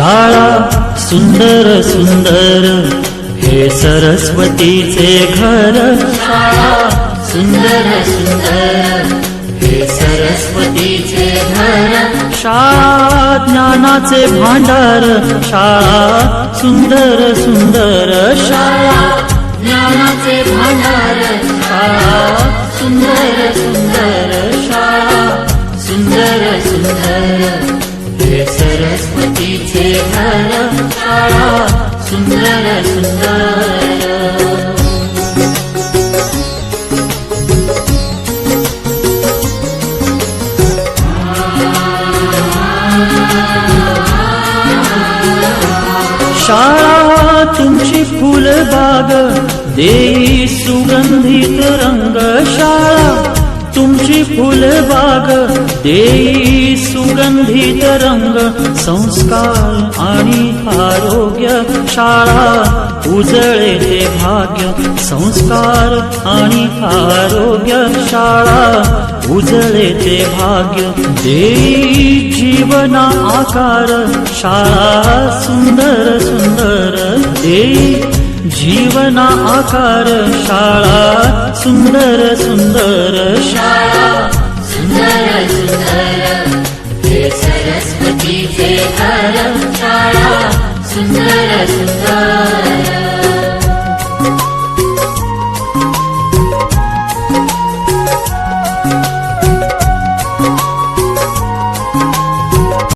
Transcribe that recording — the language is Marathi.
शाळा सुंदर सुंदर हे सरस्वतीचे घर. शाळा सुंदर सुंदर हे सरस्वतीचे घर. शाळा ज्ञानाचे भांडार. शाळा सुंदर सुंदर. शाळा ज्ञानाचे भांडार. शाळा सुंदर सुंदर. शाळा सुंदर सुंदर हे सरस्वतीचे घर. शाळा सुंदर सुंदर. शाळा तुमची फुलबाग देई सुगंधित रंग. शाळा तुमची फुलबाग देई सुगंधित रंग. संस्कार आणि आरोग्य शाळा उजळे ते भाग्य. संस्कार आणि आरोग्य शाळा उजळे ते भाग्य. देई जीवना आकार. शाळा सुंदर सुंदर देई जीवना आकार. शाळा सुंदर सुंदर. शाळा सुंदर सुंदर हे सरस्वतीचे घर. शाळा सुंदर सुंदर.